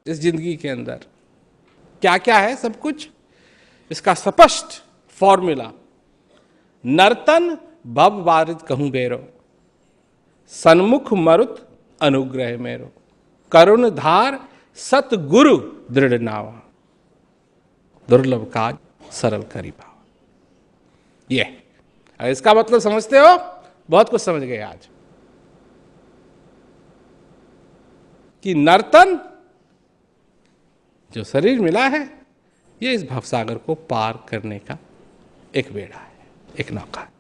इस जिंदगी के अंदर क्या क्या है, सब कुछ इसका स्पष्ट फॉर्मूला। नर्तन भव बारित कहूं बेरो, सन्मुख मरुत अनुग्रह मेरो, करुण धार सतगुरु दृढ़ नावा, दुर्लभ काज सरल करी पावा। ये इसका मतलब समझते हो? बहुत कुछ समझ गए आज कि नर्तन जो शरीर मिला है ये इस भवसागर को पार करने का एक बेड़ा है, एक नौका है।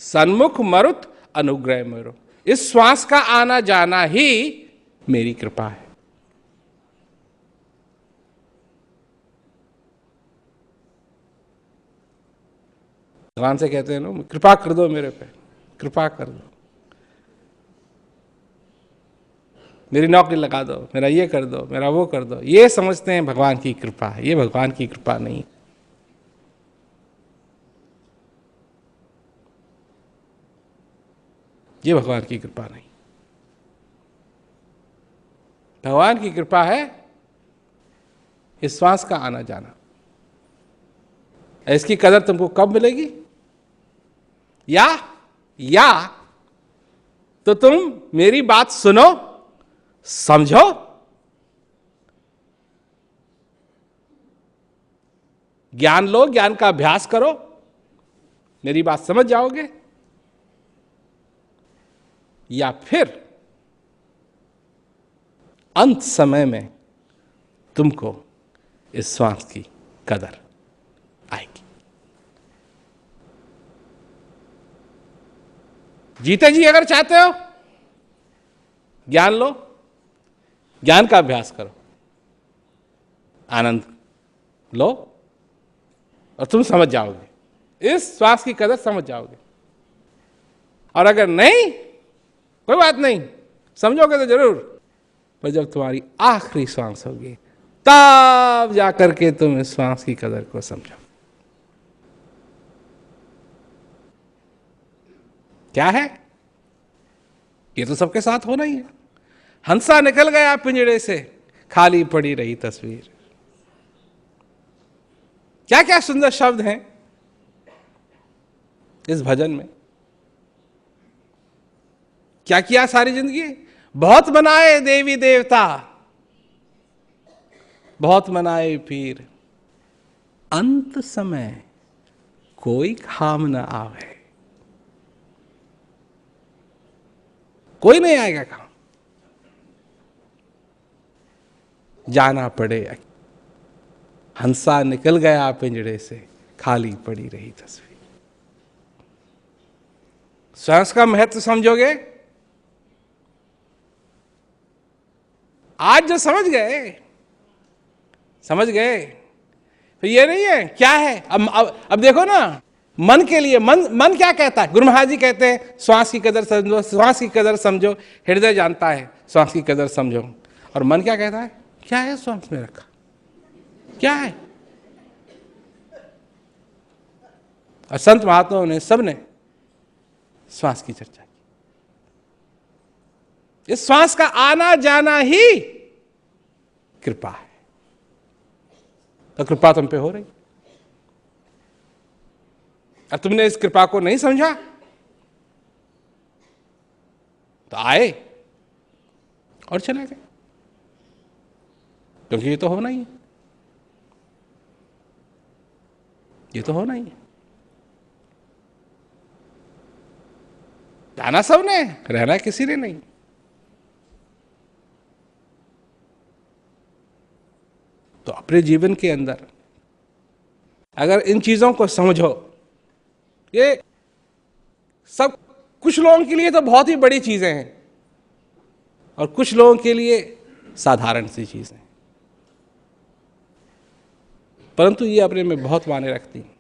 सन्मुख मरुत अनुग्रह मेरो, इस श्वास का आना जाना ही मेरी कृपा है। भगवान से कहते हैं ना, कृपा कर दो मेरे पे, कृपा कर दो, मेरी नौकरी लगा दो, मेरा ये कर दो, मेरा वो कर दो। ये समझते हैं भगवान की कृपा है, ये भगवान की कृपा नहीं। ये भगवान की कृपा नहीं। भगवान की कृपा है इस श्वास का आना जाना। इसकी कदर तुमको कब मिलेगी? या तो तुम मेरी बात सुनो, समझो, ज्ञान लो, ज्ञान का अभ्यास करो, मेरी बात समझ जाओगे, या फिर अंत समय में तुमको इस श्वास की कदर आएगी। जीते जी अगर चाहते हो, ज्ञान लो, ज्ञान का अभ्यास करो, आनंद लो और तुम समझ जाओगे, इस श्वास की कदर समझ जाओगे। और अगर नहीं, कोई बात नहीं, समझोगे तो जरूर, पर जब तुम्हारी आखिरी श्वास होगी तब जाकर के तुम इस श्वास की कदर को समझो। क्या है? ये तो सबके साथ होना ही है। हंसा निकल गया पिंजड़े से, खाली पड़ी रही तस्वीर। क्या क्या सुंदर शब्द हैं इस भजन में। क्या किया सारी जिंदगी? बहुत मनाए देवी देवता, बहुत मनाए पीर, अंत समय कोई काम न आवे। कोई नहीं आएगा काम, जाना पड़े। हंसा निकल गया पिंजड़े से, खाली पड़ी रही तस्वीर। श्वास का महत्व समझोगे? आज जो समझ गए, समझ गए। तो ये नहीं है क्या है। अब देखो ना, मन के लिए मन क्या कहता है? गुरु महाराज जी कहते हैं श्वास की कदर समझो, श्वास की कदर समझो, हृदय जानता है श्वास की कदर समझो। और मन क्या कहता है? क्या है श्वास में रखा, क्या है? और संत महात्माओं ने, सबने श्वास की चर्चा की। इस श्वास का आना जाना ही कृपा है। तो कृपा तुम पे हो रही, और तुमने इस कृपा को नहीं समझा तो आए और चले गए, क्योंकि ये तो होना ही है, ये तो होना ही है। जाना सबने, रहना किसी ने नहीं। तो अपने जीवन के अंदर अगर इन चीजों को समझो, ये सब कुछ लोगों के लिए तो बहुत ही बड़ी चीजें हैं और कुछ लोगों के लिए साधारण सी चीजें, परंतु ये अपने में बहुत मायने रखती हैं।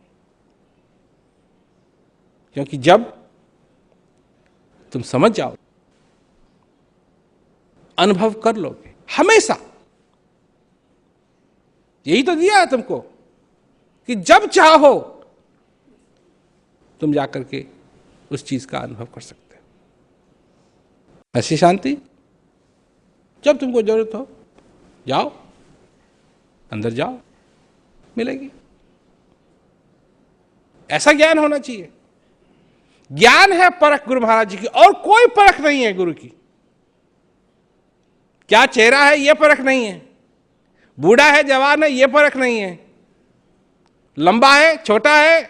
क्योंकि जब तुम समझ जाओ, अनुभव कर लोगे, हमेशा यही तो दिया है तुमको कि जब चाहो तुम जाकर के उस चीज का अनुभव कर सकते हो। ऐसी शांति जब तुमको जरूरत हो जाओ, अंदर जाओ, मिलेगी। ऐसा ज्ञान होना चाहिए। ज्ञान है परख गुरु महाराज जी की, और कोई परख नहीं है गुरु की। क्या चेहरा है यह परख नहीं है, बूढ़ा है जवान है यह परख नहीं है, लंबा है छोटा है,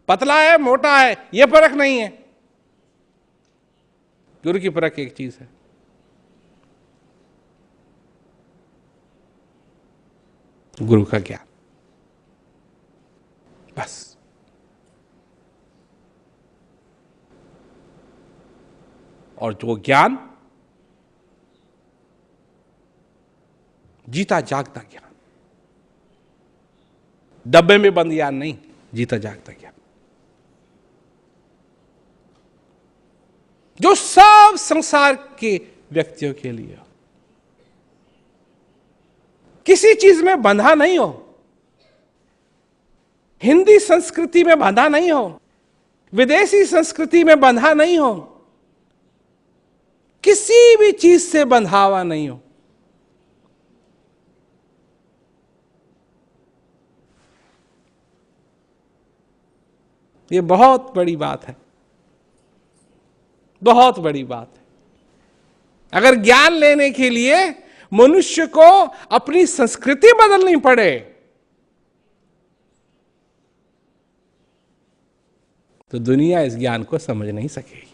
पतला है मोटा है यह परख नहीं है। गुरु की परख एक चीज है, गुरु का ज्ञान, बस। और जो ज्ञान जीता जागता ज्ञान, डब्बे में बंद ज्ञान नहीं, जीता जागता ज्ञान, जो सब संसार के व्यक्तियों के लिए हो, किसी चीज में बंधा नहीं हो, हिंदी संस्कृति में बंधा नहीं हो, विदेशी संस्कृति में बंधा नहीं हो, किसी भी चीज से बंधावा नहीं हो। ये बहुत बड़ी बात है, बहुत बड़ी बात है। अगर ज्ञान लेने के लिए मनुष्य को अपनी संस्कृति बदलनी पड़े तो दुनिया इस ज्ञान को समझ नहीं सकेगी।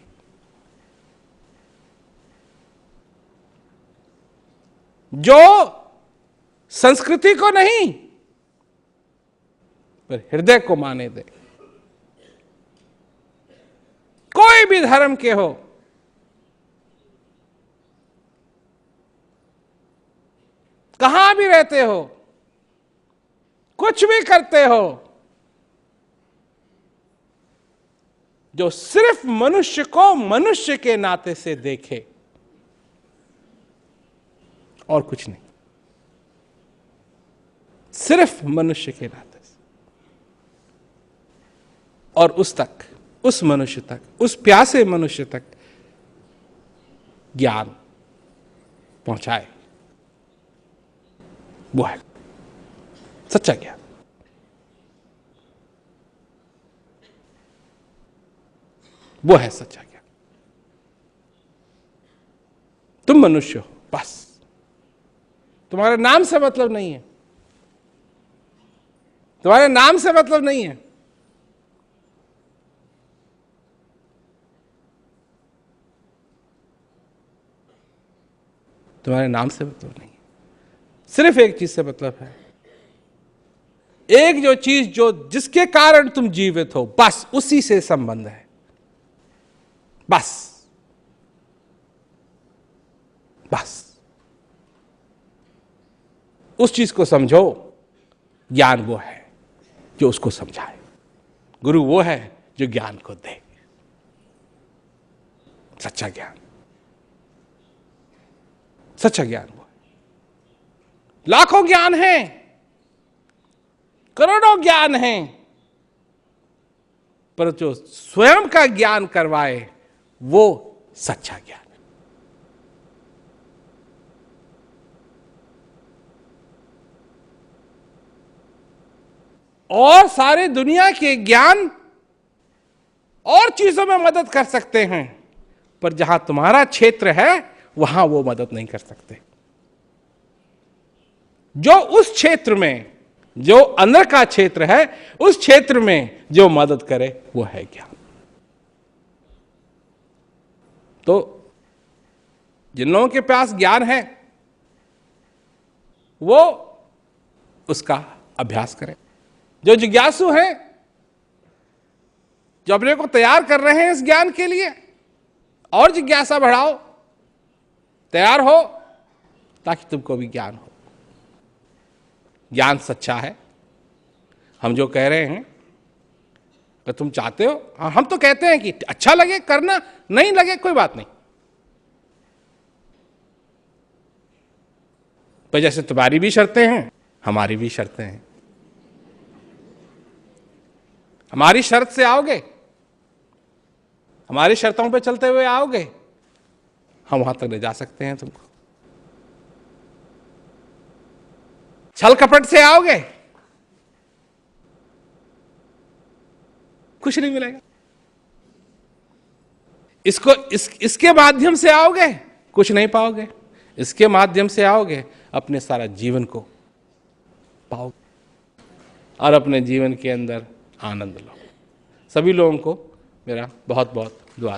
जो संस्कृति को नहीं पर हृदय को माने दे, कोई भी धर्म के हो, कहां भी रहते हो, कुछ भी करते हो, जो सिर्फ मनुष्य को मनुष्य के नाते से देखे और कुछ नहीं, सिर्फ मनुष्य के नाते से, और उस तक, उस मनुष्य तक, उस प्यासे मनुष्य तक ज्ञान पहुंचाए, वो है सच्चा ज्ञान। वो है सच्चा ज्ञान। तुम मनुष्य हो, बस। तुम्हारे नाम से मतलब नहीं है, तुम्हारे नाम से मतलब नहीं है। तुम्हारे नाम से मतलब नहीं है, सिर्फ एक चीज से मतलब है, एक जो चीज जो जिसके कारण तुम जीवित हो, बस उसी से संबंध है, बस, बस। उस चीज को समझो। ज्ञान वो है जो उसको समझाए, गुरु वो है जो ज्ञान को दे, सच्चा ज्ञान। सच्चा ज्ञान वो है। लाखों ज्ञान हैं, करोड़ों ज्ञान हैं, पर जो स्वयं का ज्ञान करवाए वो सच्चा ज्ञान है। और सारे दुनिया के ज्ञान और चीजों में मदद कर सकते हैं, पर जहां तुम्हारा क्षेत्र है वहां वो मदद नहीं कर सकते। जो उस क्षेत्र में, जो अंदर का क्षेत्र है, उस क्षेत्र में जो मदद करे वो है ज्ञान। तो जिन लोगों के पास ज्ञान है वो उसका अभ्यास करें। जो जिज्ञासु हैं, जो अपने को तैयार कर रहे हैं इस ज्ञान के लिए, और जिज्ञासा बढ़ाओ, तैयार हो, ताकि तुमको भी ज्ञान हो। ज्ञान सच्चा है। हम जो कह रहे हैं, अगर तुम चाहते हो, हाँ, हम तो कहते हैं कि अच्छा लगे करना, नहीं लगे कोई बात नहीं। पर जैसे तुम्हारी भी शर्तें हैं, हमारी भी शर्तें हैं। हमारी शर्त से आओगे, हमारी शर्तों पे चलते हुए आओगे, हम वहां तक ले जा सकते हैं तुमको। छल कपट से आओगे, कुछ नहीं मिलेगा। इसके माध्यम से आओगे, कुछ नहीं पाओगे। इसके माध्यम से आओगे, अपने सारा जीवन को पाओगे और अपने जीवन के अंदर आनंद लो। सभी लोगों को मेरा बहुत बहुत दुआ।